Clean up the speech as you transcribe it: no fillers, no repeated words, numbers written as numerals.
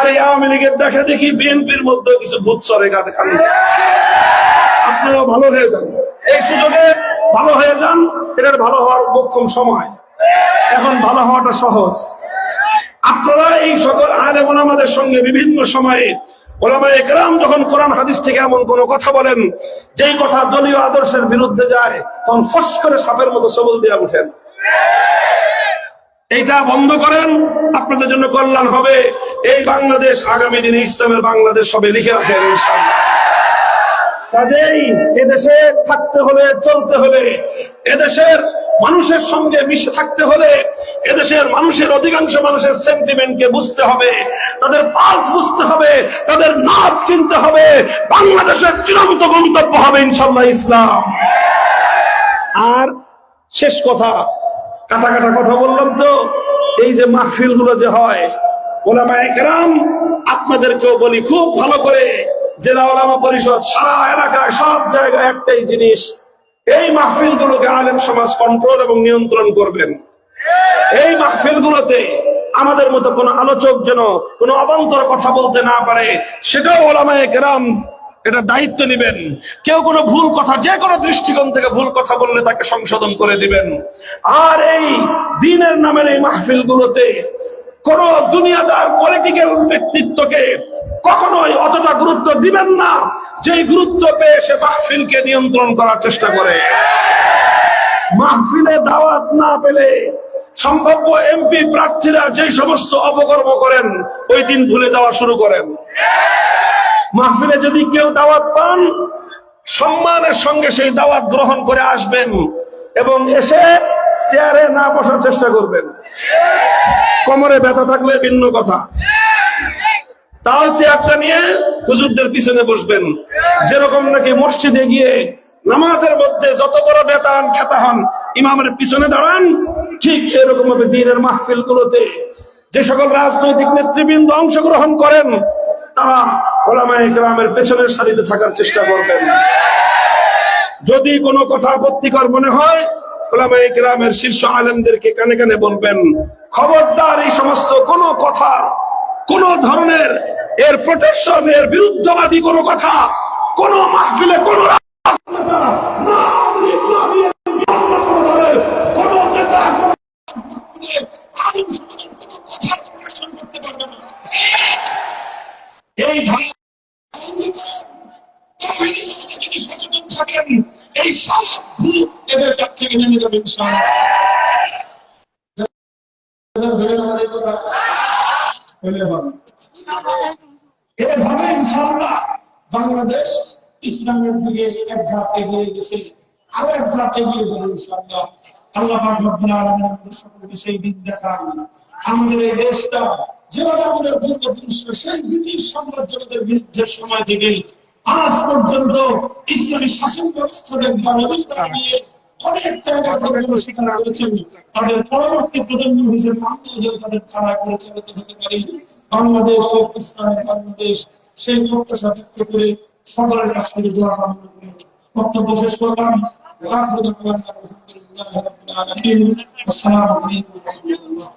এই আওয়ামী লীগের দেখা দেখি বিএনপির মধ্যে কিছু ভূত চড়ে গাছে খালি। আপনারাও ভালো হয়ে যান, এই সুযোগে ভালো হয়ে যান। এটার ভালো হওয়ার মোক্ষম সময়, এখন ভালো হওয়াটা সহজ। আপনারা এই সকল আলেম ওলামাদের সঙ্গে বিভিন্ন সময়ে ওলামায়ে কেরাম যখন কোরআন হাদিস থেকে এমন কোন কথা বলেন যেই কথা দলীয় আদর্শের বিরুদ্ধে যায়, তখন ফস করে সাপের মতো সবল দিয়ে উঠেন। এইটা বন্ধ করেন, আপনাদের জন্য কল্যাণ হবে। এই বাংলাদেশ আগামী দিনে ইসলামের বাংলাদেশ হবে, লিখে রাখেন ইনশাআল্লাহ। কাজেই এদেশে থাকতে হলে, চলতে হলে, এদেশের মানুষের সঙ্গে মিশে থাকতে হলে, এদেশের মানুষের অধিকাংশ মানুষের সেন্টিমেন্টকে বুঝতে হবে, তাদের পালস বুঝতে হবে, তাদের নাক চিনতে হবে। বাংলাদেশের চূড়ান্ত গন্তব্য হবে ইনশাআল্লাহ ইসলাম। আর শেষ কথা, কাটা কাটা কথা বললাম তো, এই যে মাহফিল গুলো যে হয়, ওলামায়ে কেরাম আপনাদেরকেও বলি খুব ভালো করে, জেলা ওলামা পরিষদ সারা এলাকায় সব জায়গায় একটাই জিনিস, এই মাহফিল গুলোকে আলেম সমাজ কন্ট্রোল এবং নিয়ন্ত্রণ করবেন। এই মাহফিল গুলোতে আমাদের মতো কোন আলোচক যেন কোন অবান্তর কথা বলতে না পারে, সেটাও ওলামায়ে কেরাম এটা দায়িত্ব নেবেন। কেউ কোনো ভুল কথা, যে কোনো দৃষ্টিকোণ থেকে ভুল কথা বললে তাকে সংশোধন করে দিবেন। আর এই দ্বীনের নামের এই মাহফিল গুলোতে কোন দুনিয়াদার পলিটিক্যাল ব্যক্তিত্বকে কখনোই অতটা গুরুত্ব দিবেন না যেই গুরুত্ব পেয়ে সে মাহফিলকে নিয়ন্ত্রণ করার চেষ্টা করে। মাহফিলে দাওয়াত না পেলে সম্ভাব্য এমপি প্রার্থীরা যে সমস্ত অপকর্ম করেন, ওই দিন ভুলে যাওয়া শুরু করেন। মাহফিলে যদি কেউ দাওয়াত পান, সম্মানের সঙ্গে সেই দাওয়াত গ্রহণ করে আসবেন এবং এসে চেয়ারে না বসার চেষ্টা করবেন। কোমরে ব্যথা থাকলে ভিন্ন কথা, তাও চেয়ারটা নিয়ে হুজুরদের পিছনে বসবেন। যেরকম নাকি মসজিদে গিয়ে নামাজের মধ্যে যত বড় নেতা হন, খেতা হন, ইমামের পিছনে দাঁড়ান, ঠিক এরকম ভাবে দ্বীনের মাহফিল গুলোতে যে সকল রাজনৈতিক নেতৃবৃন্দ অংশগ্রহণ করেন, তারা ওলামায়ে কেরামের পেছনের সারিতে থাকার চেষ্টা করবেন। যদি কোনো কথা আপত্তিকর মনে হয়, ওলামায়ে কেরামের শীর্ষ আলেমদেরকে কানে কানে বলবেন, খবরদার এই সমস্ত কোন কথা, কোন ধরনের এর প্রোটেকশন, এর বিরুদ্ধবাদী কোনো কথা কোন মাহফিলে কোন এই থাকেন, এই সব এদের কাছ থেকে নেমে যাবে ইনশাআল্লাহ। এভাবে ইনশাআল্লাহ বাংলাদেশ ইসলামের দিকে এক ধাপ এগিয়ে গেছে, আরো এক ধাপ এগিয়ে গেল ইনশাআল্লাহ। আল্লাহ পাক রব্বুল আলামিন আমাদের সকলকে সেই দিন দেখান। আমাদের এই দেশটা যেভাবে আমাদের পূর্বপুরুষ সেই ব্রিটিশ সাম্রাজ্যবাদের বিরুদ্ধে সময় থেকে আজ পর্যন্ত ইসলামী শাসন ব্যবস্থাদের ব্যবস্থা নিয়ে অনেক শিক্ষা করেছেন, তাদের পরবর্তী প্রজন্ম হিসেবে আমরাও তাদের ধারায় পরিচালিত হতে পারি। বাংলাদেশ ইসলামের বাংলাদেশ, সেই প্রত্যাশা ব্যক্ত করে সকলের কাছ থেকে দোয়া কামনা করে বক্তব্য শেষ করলাম। আসসালামু আলাইকুম ওয়া রাহমাতুল্লাহ।